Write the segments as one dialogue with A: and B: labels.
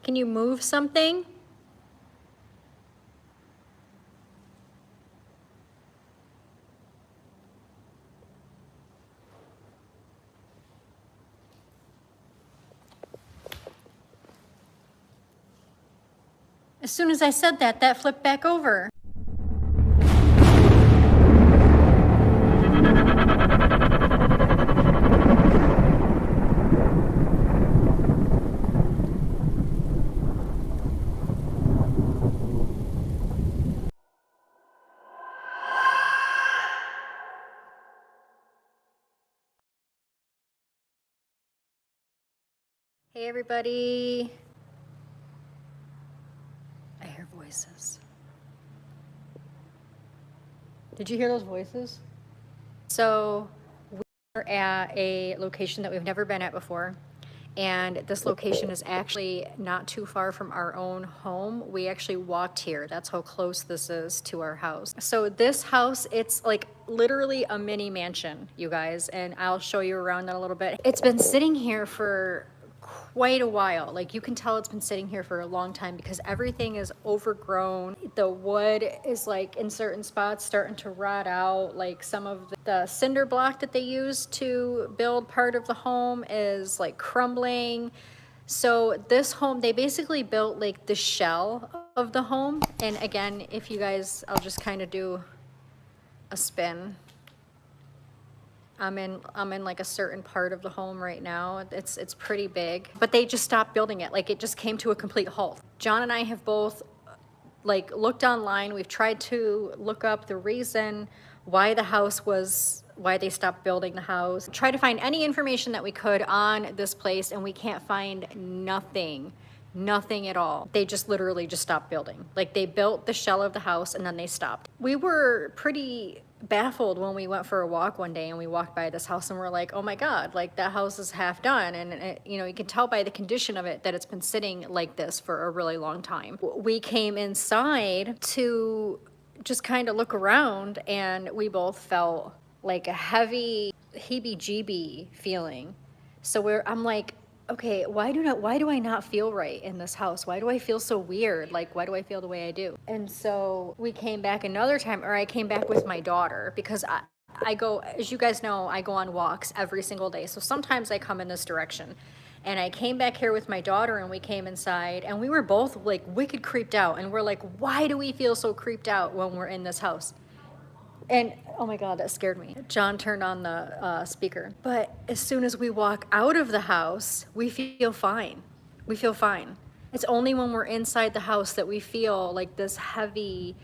A: Can you move something? As soon as I said that, that flipped back over. Hey everybody. I hear voices. Did you hear those voices? So we're at a location that we've never been at before. And this location is actually not too far from our own home. We actually walked here. That's how close this is to our house. So this house, it's like literally a mini mansion, you guys, and I'll show you around that a little bit. It's been sitting here for quite a while. Like you can tell it's been sitting here for a long time because everything is overgrown. The wood is like in certain spots starting to rot out. Like some of the cinder block that they used to build part of the home is like crumbling. So this home, they basically built like the shell of the home. And again, if you guys, I'll just kind of do a spin. I'm in like a certain part of the home right now. It's pretty big, but they just stopped building it. Like it just came to a complete halt. John and I have both like looked online. We've tried to look up the reason why they stopped building the house. Try to find any information that we could on this place, and we can't find nothing at all. They just literally just stopped building. Like they built the shell of the house and then they stopped. We were pretty baffled when we went for a walk one day and we walked by this house and we're like, oh my God, like that house is half done. And it, you know, you can tell by the condition of it that it's been sitting like this for a really long time. We came inside to just kind of look around and we both felt like a heavy heebie-jeebie feeling. So I'm like, okay, why do I not feel right in this house? Why do I feel so weird? Like, why do I feel the way I do? And so we came back another time, or I came back with my daughter because I go, as you guys know, I go on walks every single day. So sometimes I come in this direction. And I came back here with my daughter and we came inside and we were both like wicked creeped out. And we're like, why do we feel so creeped out when we're in this house? And oh my God, that scared me. John turned on the speaker. But as soon as we walk out of the house, we feel fine. We feel fine. It's only when we're inside the house that we feel like this heavy,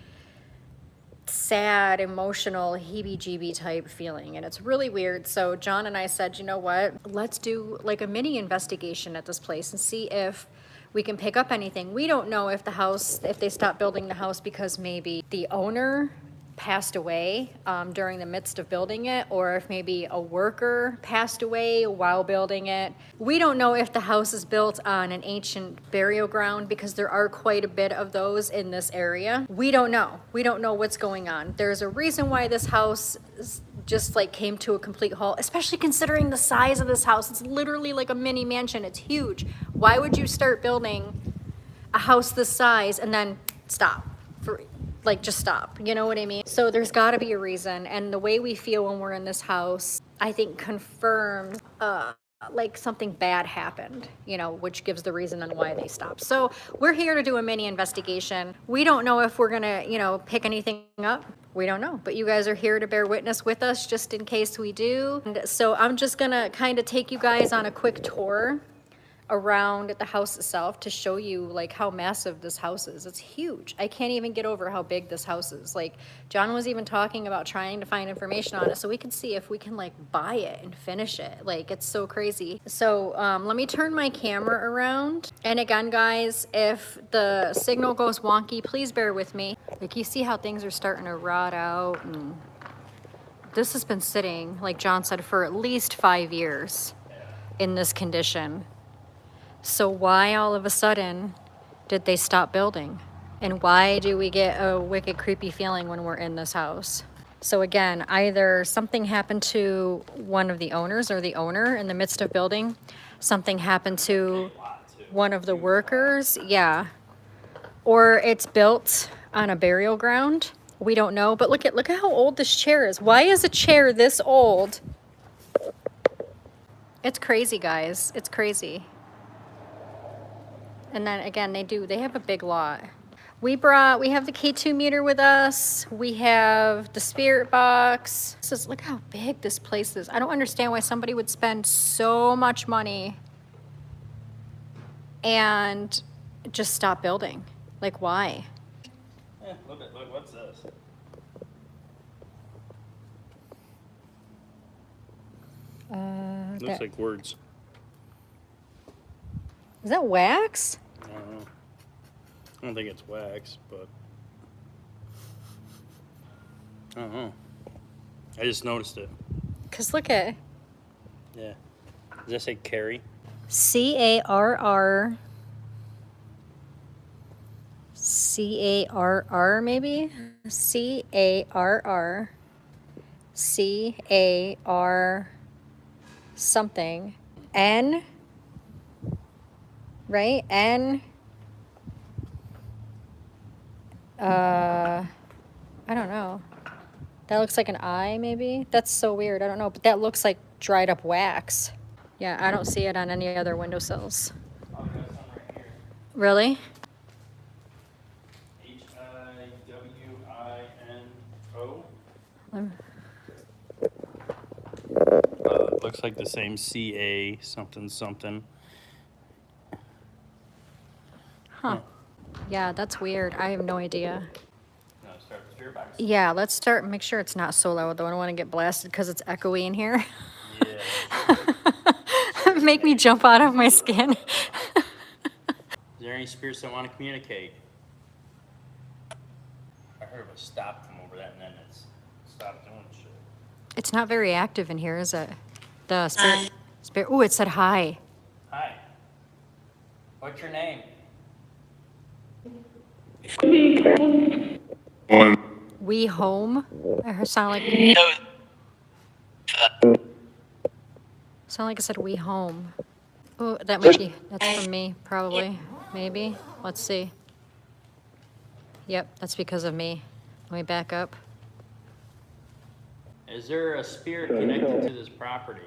A: sad, emotional, heebie-jeebie type feeling. And it's really weird. So John and I said, you know what? Let's do like a mini investigation at this place and see if we can pick up anything. We don't know if they stopped building the house because maybe the owner passed away during the midst of building it, or if maybe a worker passed away while building it. We don't know if the house is built on an ancient burial ground because there are quite a bit of those in this area. We don't know. We don't know what's going on. There's a reason why this house just like came to a complete halt, especially considering the size of this house. It's literally like a mini mansion. It's huge. Why would you start building a house this size and then stop? Just stop, you know what I mean? So there's gotta be a reason, and the way we feel when we're in this house, I think confirms like something bad happened, you know, which gives the reason on why they stopped. So we're here to do a mini investigation. We don't know if we're gonna, you know, pick anything up. We don't know, but you guys are here to bear witness with us just in case we do. And so I'm just gonna kind of take you guys on a quick tour around the house itself to show you like how massive this house is. It's huge. I can't even get over how big this house is. Like John was even talking about trying to find information on it so we can see if we can like buy it and finish it. Like it's so crazy. So let me turn my camera around. And again, guys, if the signal goes wonky, please bear with me. Like you see how things are starting to rot out, and this has been sitting, like John said, for at least 5 years in this condition. So why all of a sudden did they stop building? And why do we get a wicked creepy feeling when we're in this house? So again, either something happened to one of the owners or the owner in the midst of building, something happened to one of the workers, yeah. Or it's built on a burial ground. We don't know, but look at how old this chair is. Why is a chair this old? It's crazy, guys. It's crazy. And then again, they have a big lot. We have the K2 meter with us. We have the spirit box. Look how big this place is. I don't understand why somebody would spend so much money and just stop building. Like, why?
B: Look, what's this? Looks like words.
A: Is that wax?
B: I don't know. I don't think it's wax, but I don't know. I just noticed it.
A: Cause look at.
B: Yeah. Does that say carry?
A: C-A-R-R. C-A-R-R maybe? C-A-R-R. C-A-R something. N. Right? N. I don't know. That looks like an I maybe? That's so weird. I don't know. But that looks like dried up wax. Yeah, I don't see it on any other windowsills.
B: Oh, there's some right here.
A: Really?
B: Hiwino. Looks like the same CA something something.
A: Huh. Yeah, that's weird. I have no idea.
B: No, start the spirit box.
A: Yeah, let's start. Make sure it's not so loud though. I don't want to get blasted because it's echoey in here.
B: Yeah.
A: Make me jump out of my skin.
B: Is there any spirits that want to communicate? I heard a stop come over that and then it's stopped doing shit.
A: It's not very active in here, is it? The spirit. Oh, it said hi.
B: Hi. What's your name?
A: We home. I heard sound like it said we home. Oh, that might be. That's from me, probably. Maybe. Let's see. Yep, that's because of me. Let me back up.
B: Is there a spirit connected to this property?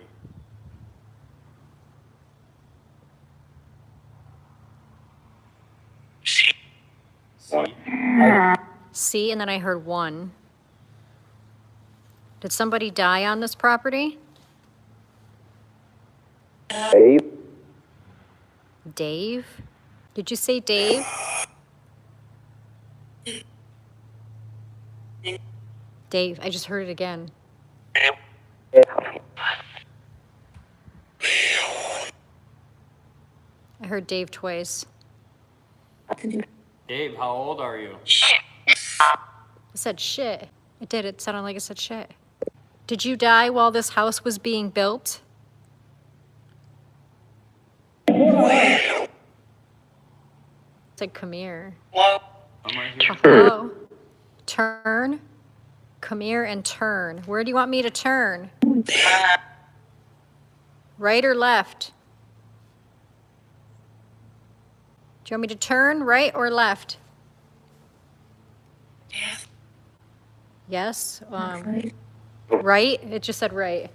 B: See?
A: See, and then I heard one. Did somebody die on this property? Dave? Did you say Dave? Dave, I just heard it again. I heard Dave twice.
B: Dave, how old are you?
A: It said shit. It did. It sounded like it said shit. Did you die while this house was being built? It said come here.
B: I'm right here.
A: Hello. Turn. Come here and turn. Where do you want me to turn? Right or left? Do you want me to turn right or left? Yes. Right? It just said right.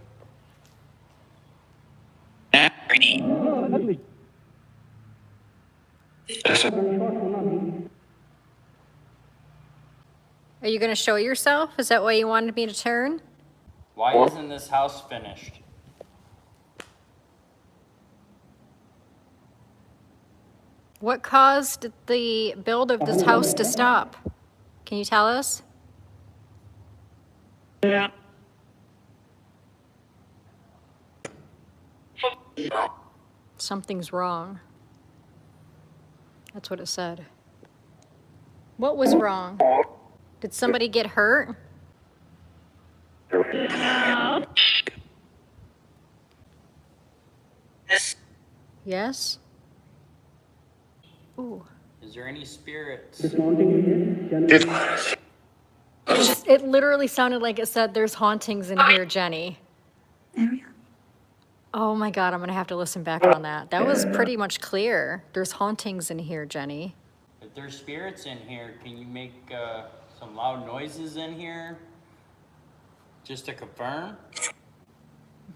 A: Are you going to show yourself? Is that why you wanted me to turn?
B: Why isn't this house finished?
A: What caused the build of this house to stop? Can you tell us?
C: Yeah.
A: Something's wrong. That's what it said. What was wrong? Did somebody get hurt? Yes? Ooh.
B: Is there any spirits?
A: It literally sounded like it said there's hauntings in here, Jenny. Oh my God, I'm gonna have to listen back on that. That was pretty much clear. There's hauntings in here, Jenny.
B: If there's spirits in here, can you make some loud noises in here? Just to confirm?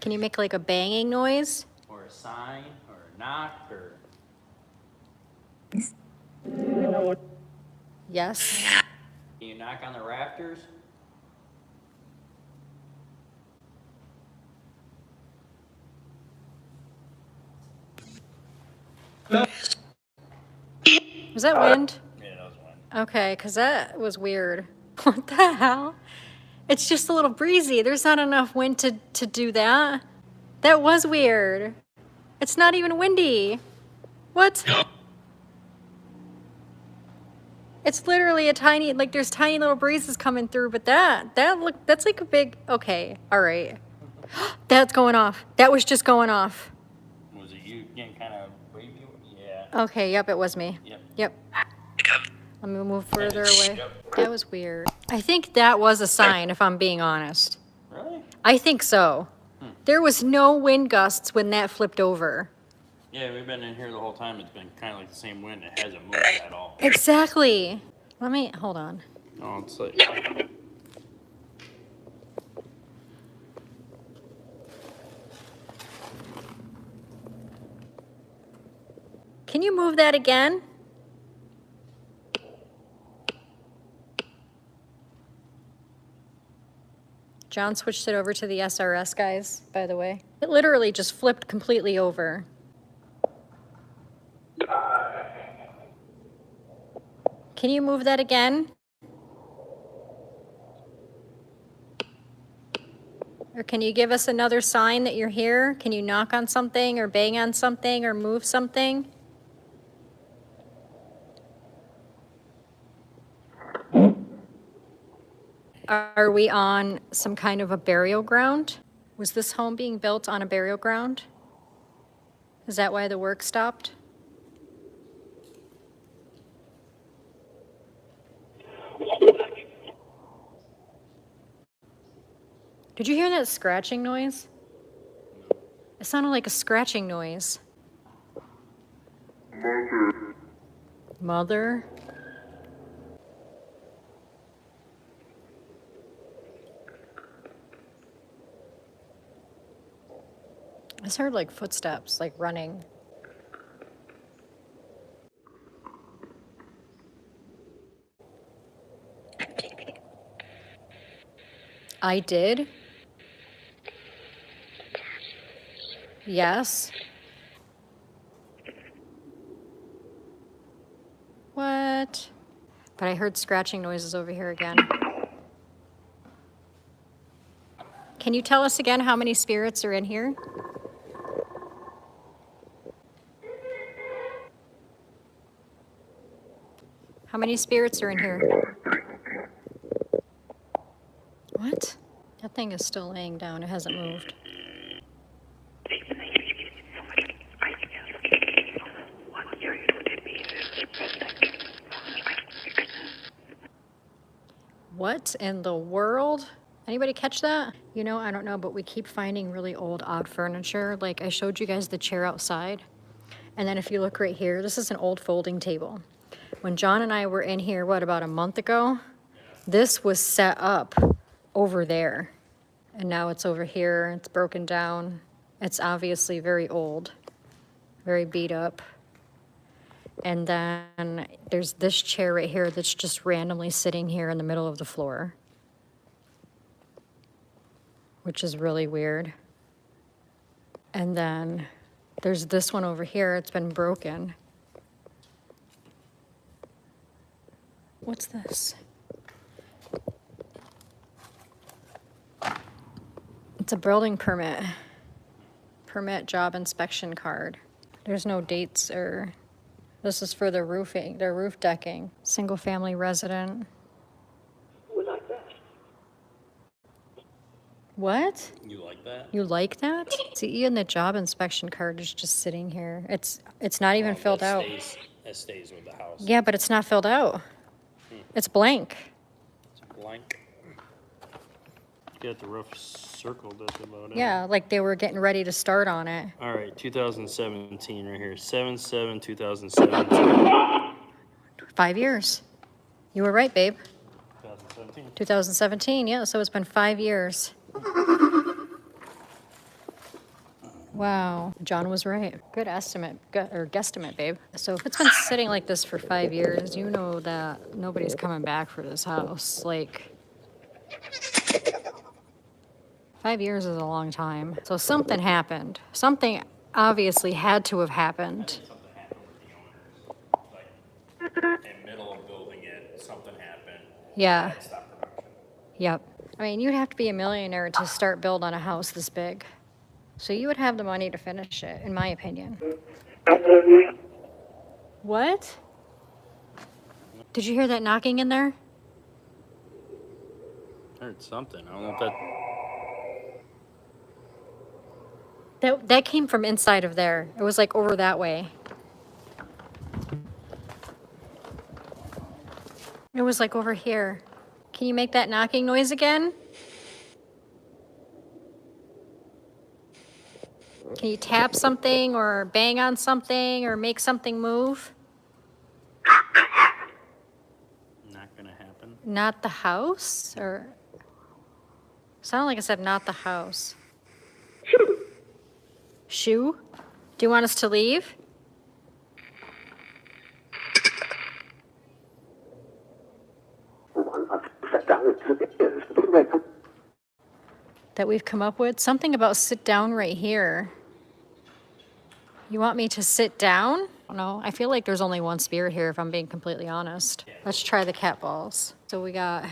A: Can you make like a banging noise?
B: Or a sign, or a knock, or...
A: Yes.
B: Can you knock on the rafters?
A: Was that wind?
B: Yeah, that was one.
A: Okay, because that was weird. What the hell? It's just a little breezy. There's not enough wind to do that. That was weird. It's not even windy. What? It's literally a tiny, like there's tiny little breezes coming through, but that's like a big, okay, all right. That's going off. That was just going off.
B: Was it you getting kind of wavy? Yeah.
A: Okay, yep, it was me.
B: Yep.
A: Let me move further away. That was weird. I think that was a sign, if I'm being honest.
B: Really?
A: I think so. There was no wind gusts when that flipped over.
B: Yeah, we've been in here the whole time. It's been kind of like the same wind. It hasn't moved at all.
A: Exactly. Let me, hold on.
B: Oh, it's like...
A: Can you move that again? John switched it over to the SRS, guys, by the way. It literally just flipped completely over. Can you move that again? Or can you give us another sign that you're here? Can you knock on something or bang on something or move something? Are we on some kind of a burial ground? Was this home being built on a burial ground? Is that why the work stopped? Did you hear that scratching noise? It sounded like a scratching noise. Mother? I just heard like footsteps, like running. I did? Yes. What? But I heard scratching noises over here again. Can you tell us again how many spirits are in here? How many spirits are in here? What? That thing is still laying down. It hasn't moved. What in the world? Anybody catch that? You know, I don't know, but we keep finding really old, odd furniture. Like I showed you guys the chair outside. And then if you look right here, this is an old folding table. When John and I were in here, what, about a month ago? This was set up over there. And now it's over here. It's broken down. It's obviously very old, very beat up. And then there's this chair right here that's just randomly sitting here in the middle of the floor, which is really weird. And then there's this one over here. It's been broken. What's this? It's a building permit. Permit job inspection card. There's no dates or... This is for the roofing, their roof decking. Single family resident.
C: We like that.
A: What?
B: You like that?
A: You like that? See, even the job inspection card is just sitting here. It's not even filled out.
B: That stays with the house.
A: Yeah, but it's not filled out. It's blank.
B: It's blank. Got the roof circled, that's about it.
A: Yeah, like they were getting ready to start on it.
B: All right, 2017 right here, 7/7/2017.
A: 5 years. You were right, babe.
B: 2017.
A: 2017, yeah, so it's been 5 years. Wow, John was right. Good estimate, or guesstimate, babe. So if it's been sitting like this for 5 years, you know that nobody's coming back for this house. Like, 5 years is a long time. So something happened. Something obviously had to have happened.
B: Something happened with the owners, like, in the middle of building it, something happened.
A: Yeah.
B: It stopped production.
A: Yep. I mean, you'd have to be a millionaire to start build on a house this big. So you would have the money to finish it, in my opinion. What? Did you hear that knocking in there?
B: I heard something, I don't know if that,
A: That came from inside of there. It was like over that way. It was like over here. Can you make that knocking noise again? Can you tap something or bang on something or make something move?
B: not gonna happen.
A: Not the house? Or sounded like I said not the house. Shoe? Do you want us to leave? That we've come up with? Something about sit down right here. You want me to sit down? No, I feel like there's only one spirit here if I'm being completely honest. Let's try the cat balls. So we got,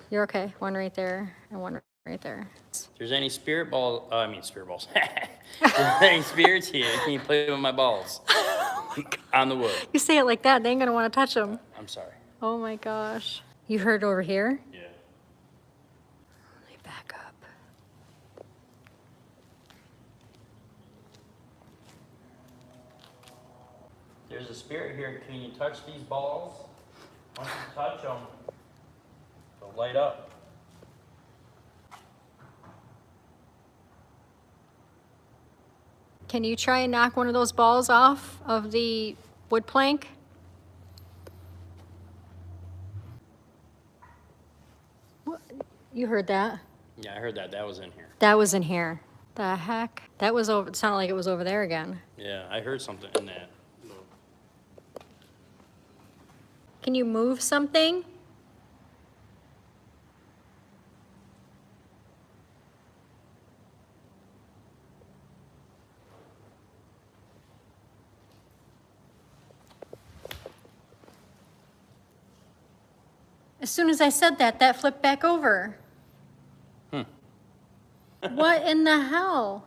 A: you're okay, one right there and one right there.
B: If there's any spirit balls, spirit balls. If there's any spirits here, can you play with my balls? On the wood.
A: You say it like that, they ain't gonna wanna touch them.
B: I'm sorry.
A: Oh my gosh. You heard over here?
B: Yeah.
A: Let me back up.
B: There's a spirit here. Can you touch these balls? Once you touch them, they'll light up.
A: Can you try and knock one of those balls off of the wood plank? What? You heard that?
B: Yeah, I heard that. That was in here.
A: That was in here. The heck? That was over, it sounded like it was over there again.
B: Yeah, I heard something in that.
A: Can you move something? As soon as I said that, that flipped back over. What in the hell?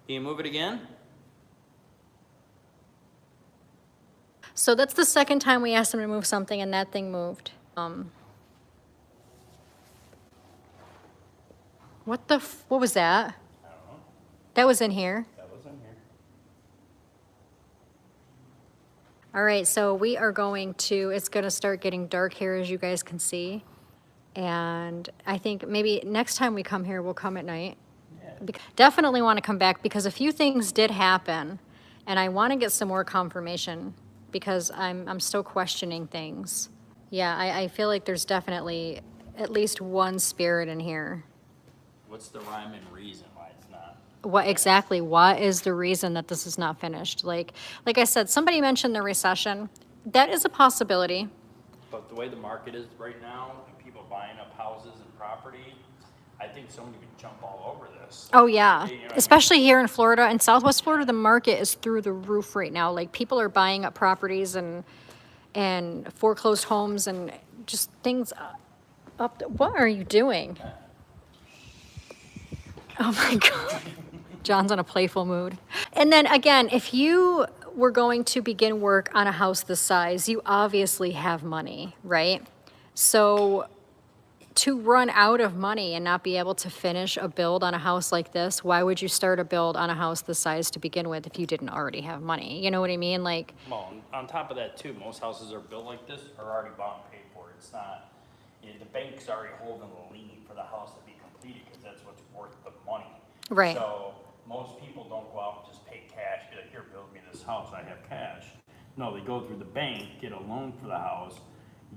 B: Can you move it again?
A: So that's the second time we asked him to move something and that thing moved. What was that?
B: I don't know.
A: That was in here.
B: That was in here.
A: All right, so we are going to, it's gonna start getting dark here as you guys can see. And I think maybe next time we come here, we'll come at night.
B: Yeah.
A: Definitely wanna come back because a few things did happen and I wanna get some more confirmation because I'm still questioning things. Yeah, I feel like there's definitely at least one spirit in here.
B: What's the rhyme and reason why it's not?
A: What is the reason that this is not finished? Like I said, somebody mentioned the recession. That is a possibility.
B: But the way the market is right now, and people buying up houses and property, I think somebody would jump all over this.
A: Oh yeah,
B: You know what I mean?
A: especially here in Florida. In Southwest Florida, the market is through the roof right now. Like people are buying up properties and foreclosed homes and just things up. What are you doing? Oh my God. John's in a playful mood. And then again, if you were going to begin work on a house this size, you obviously have money, right? So to run out of money and not be able to finish a build on a house like this, why would you start a build on a house this size to begin with if you didn't already have money? You know what I mean? Like,
B: Well, on top of that too, most houses are built like this are already bought and paid for. It's not, the bank's already holding the lien for the house to be completed. completed because that's what's worth the money.
A: Right.
B: So most people don't go out and just pay cash, be like, here, build me this house, I have cash. No, they go through the bank, get a loan for the house,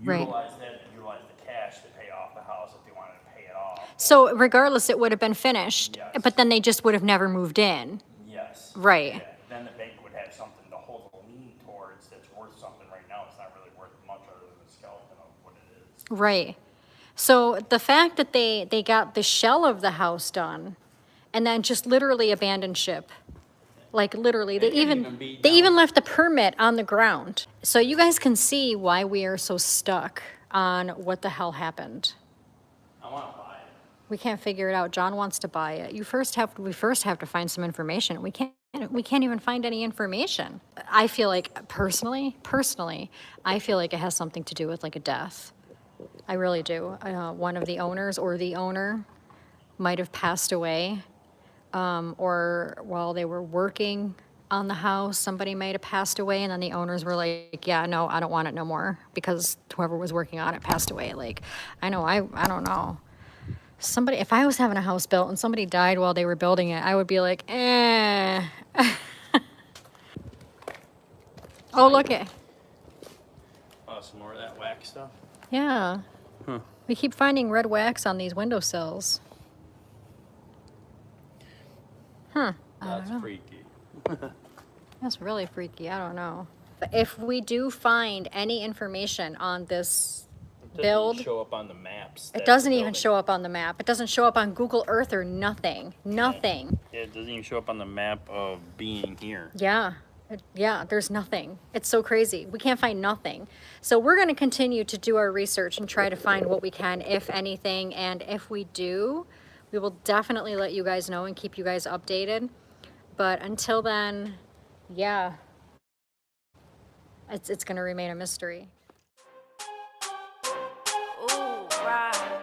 A: Right.
B: utilize that, utilize the cash to pay off the house if they wanted to pay it off.
A: So regardless, it would have been finished,
B: Yes.
A: but then they just would have never moved in.
B: Yes.
A: Right.
B: Yeah. Then the bank would have something to hold a lien towards that's worth something. Right now, it's not really worth much other than the skeleton of what it is.
A: Right. So the fact that they got the shell of the house done and then just literally abandoned ship. Like literally,
B: It didn't even be
A: they even
B: done.
A: left the permit on the ground. So you guys can see why we are so stuck on what the hell happened.
B: I want to buy it.
A: We can't figure it out. John wants to buy it. We first have to find some information. We can't even find any information. I feel like personally, I feel like it has something to do with like a death. I really do. One of the owners or the owner might have passed away, or while they were working on the house, somebody might have passed away, and then the owners were like, yeah, no, I don't want it no more, because whoever was working on it passed away. Like, I don't know. Somebody, if I was having a house built and somebody died while they were building it, I would be like, eh. Oh, look it.
B: Oh, some more of that wax stuff?
A: Yeah.
B: Huh.
A: We keep finding red wax on these windowsills. Huh.
B: That's freaky.
A: That's really freaky. I don't know. But if we do find any information on this build,
B: Show up on the maps.
A: it doesn't even show up on the map. It doesn't show up on Google Earth or nothing. Nothing.
B: Yeah, it doesn't even show up on the map of being here.
A: Yeah. Yeah, there's nothing. It's so crazy. We can't find nothing. So we're going to continue to do our research and try to find what we can, if anything. And if we do, we will definitely let you guys know and keep you guys updated. But until then, yeah, it's going to remain a mystery.
D: Ooh, right.